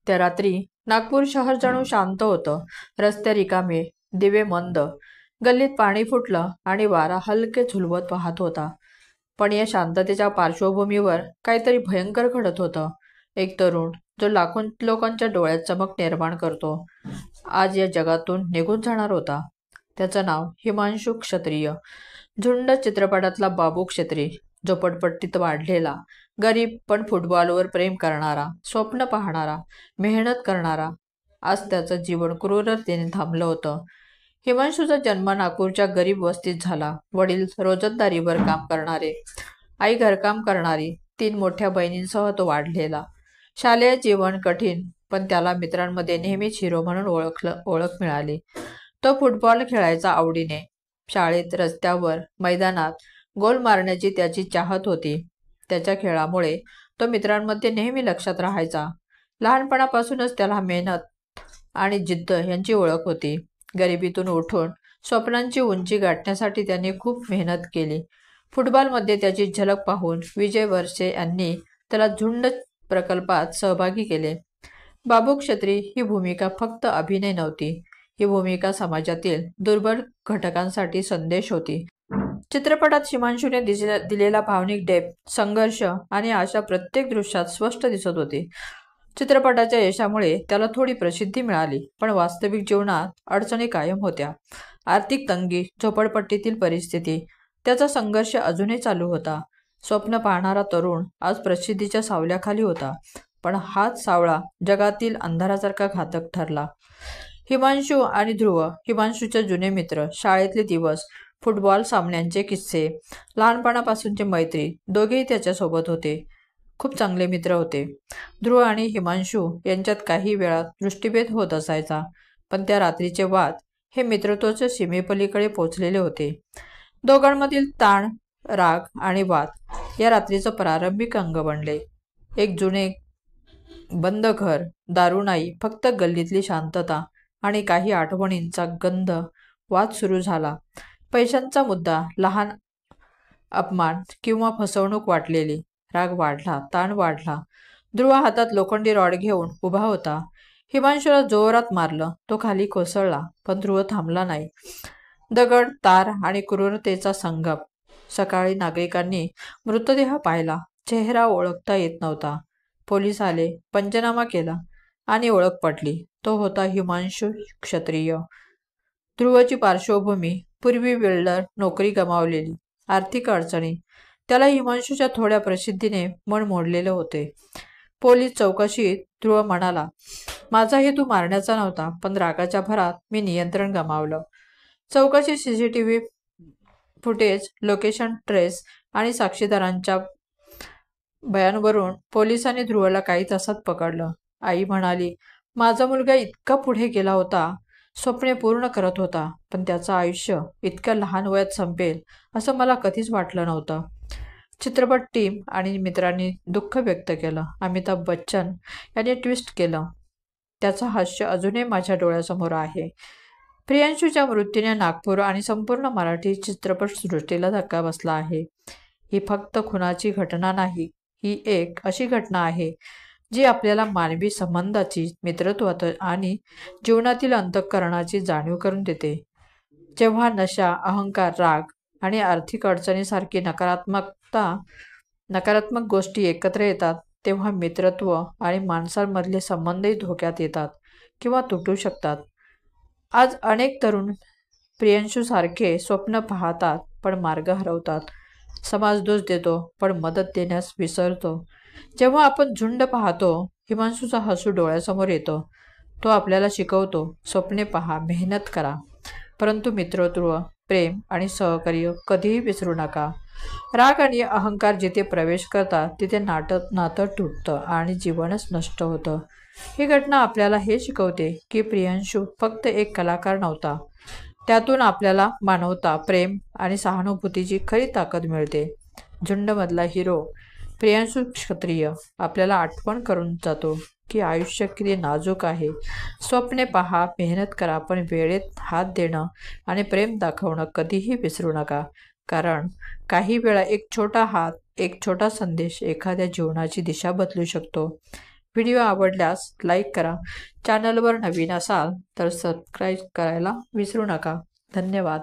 त्या रात्री नागपूर शहर जणू शांत होतं. रस्ते रिकामे, दिवे मंद, गल्लीत पाणी फुटलं आणि वारा हलके झुलवत वाहत होता. पण या शांततेच्या पार्श्वभूमीवर काहीतरी भयंकर घडत होतं. एक तरुण जो लाखो लोकांच्या डोळ्यात चमक निर्माण करतो, आज या जगातून निघून जाणार होता. त्याचं नाव हिमांशू क्षत्रिय. झुंड चित्रपटातला बाबू क्षत्री. झोपडपट्टीत वाढलेला, गरीब पण फुटबॉलवर प्रेम करणारा, स्वप्न पाहणारा, मेहनत करणारा. आज त्याचं जीवन क्रूरतेने थांबलं होतं. हिमांशूचा जन्म नागपूरच्या गरीब वस्तीत झाला. वडील रोजंदारीवर काम करणारे, आई घरकाम करणारी. 3 मोठ्या बहिणींसह तो वाढलेला. शालेय जीवन कठीण, पण त्याला मित्रांमध्ये नेहमीच हिरो म्हणून ओळख मिळाली. तो फुटबॉल खेळायचा आवडीने. शाळेत, रस्त्यावर, मैदानात गोल मारण्याची त्याची चाहत होती. त्याच्या खेळामुळे तो मित्रांमध्ये नेहमी लक्षात राहायचा. लहानपणापासूनच त्याला मेहनत आणि जिद्द यांची ओळख होती. गरिबीतून उठून स्वप्नांची उंची गाठण्यासाठी त्याने खूप मेहनत केली. फुटबॉलमध्ये त्याची झलक पाहून विजय वरसे यांनी त्याला झुंड प्रकल्पात सहभागी केले. बाबू क्षत्री ही भूमिका फक्त अभिनय नव्हती. ही भूमिका समाजातील दुर्बल घटकांसाठी संदेश होती. चित्रपटात हिमांशूने दिलेला भावनिक डेप्थ, संघर्ष आणि आशा प्रत्येक दृश्यात स्पष्ट दिसत होते. चित्रपटाच्या यशामुळे त्याला थोडी प्रसिद्धी मिळाली, पण वास्तविक जीवनात अडचणी कायम होत्या. आर्थिक तंगी, झोपडपट्टीतील परिस्थिती, त्याचा संघर्ष अजूनही चालू होता. स्वप्न पाहणारा तरुण आज प्रसिद्धीच्या सावल्याखाली होता, पण हाच सावळा जगातील अंधारासारखा घातक ठरला. हिमांशू आणि ध्रुव, हिमांशूचे जुने मित्र, शाळेतले दिवस, फुटबॉल सामन्यांचे किस्से, लहानपणापासूनची मैत्री, दोघेही त्याच्यासोबत होते. खूप चांगले मित्र होते. ध्रुव आणि हिमांशू यांच्यात काही वेळा दृष्टीभेद होत असायचा, पण त्या रात्रीचे वाद हे मित्रत्वाच्या सीमेपलीकडे पोचलेले होते. दोघांमधील ताण, राग आणि वाद या रात्रीचं प्रारंभिक अंग बनले. एक जुने बंद घर, दारुणाई, फक्त गल्लीतली शांतता आणि काही आठवणींचा गंध. वाद सुरू झाला. पैशांचा मुद्दा, लहान अपमान किंवा फसवणूक वाटलेली. राग वाढला, ताण वाढला. ध्रुव हातात लोखंडी रॉड घेऊन उभा होता. हिमांशूला जोरात मारलं. तो खाली कोसळला, पण ध्रुव थांबला नाही. दगड, तार आणि क्रूरतेचा संगम. सकाळी नागरिकांनी मृतदेह पाहिला. चेहरा ओळखता येत नव्हता. पोलीस आले, पंचनामा केला आणि ओळख पटली. तो होता हिमांशू क्षत्रिय. ध्रुवची पार्श्वभूमी, पूर्वी बिल्डर, नोकरी गमावलेली, आर्थिक अडचणी. त्याला हिमांशूच्या थोड्या प्रसिद्धीने मन मोडलेले होते. पोलीस चौकशीत ध्रुव म्हणाला, माझा हेतू मारण्याचा नव्हता, पण रागाच्या भरात मी नियंत्रण गमावलं. चौकशीत CCTV फुटेज, लोकेशन ट्रेस आणि साक्षीदारांच्या बयानावरून पोलिसांनी ध्रुवला काही तासात पकडलं. आई म्हणाली, माझा मुलगा इतका पुढे गेला होता, स्वप्ने पूर्ण करत होता, पण त्याचं आयुष्य इतक्या लहान वयात संपेल असं मला कधीच वाटलं नव्हतं. चित्रपट टीम आणि मित्रांनी दुःख व्यक्त केलं. अमिताभ बच्चन यांनी ट्विस्ट केलं. त्याचं हास्य अजूनही माझ्या डोळ्यासमोर आहे. प्रियांशूच्या मृत्यूने नागपूर आणि संपूर्ण मराठी चित्रपटसृष्टीला धक्का बसला आहे. ही फक्त खुनाची घटना नाही, ही एक अशी घटना आहे जी आपल्याला मानवी संबंधाची, मित्रत्वाची आणि जीवनातील अंतःकरणाची जाणीव करून देते. जेव्हा नशा, अहंकार, राग आणि आर्थिक अडचणीसारखी नकारात्मक गोष्टी एकत्र येतात, तेव्हा मित्रत्व आणि माणसांमधले संबंधही धोक्यात येतात किंवा तुटू शकतात. आज अनेक तरुण प्रियांशूसारखे स्वप्न पाहतात, पण मार्ग हरवतात. समाज दोष देतो, पण मदत देण्यास विसरतो. जेव्हा आपण झुंड पाहतो, हिमांशूचा हसू डोळ्यासमोर येतो. तो आपल्याला शिकवतो, स्वप्ने पहा, मेहनत करा, परंतु मित्रत्व, प्रेम आणि सहकार्य कधीही विसरू नका. राग आणि अहंकार जिथे प्रवेश करतात, तिथे नातं तुटतं आणि जीवनच नष्ट होतं. ही घटना आपल्याला हे शिकवते की प्रियांशू फक्त एक कलाकार नव्हता. त्यातून आपल्याला मानवता, प्रेम आणि सहानुभूतीची खरी ताकद मिळते. झुंडमधला हिरो प्रियांशू क्षत्रिय आपल्याला आठवण करून जातो की आयुष्य किती नाजूक आहे. स्वप्ने पहा, मेहनत करा, पण वेळेत हात देणं आणि प्रेम दाखवणं कधीही विसरू नका. कारण काही वेळा एक छोटा हात, एक छोटा संदेश एखाद्या जीवनाची दिशा बदलू शकतो. व्हिडिओ आवडल्यास लाईक करा. चॅनलवर नवीन असाल तर सबस्क्राईब करायला विसरू नका. धन्यवाद.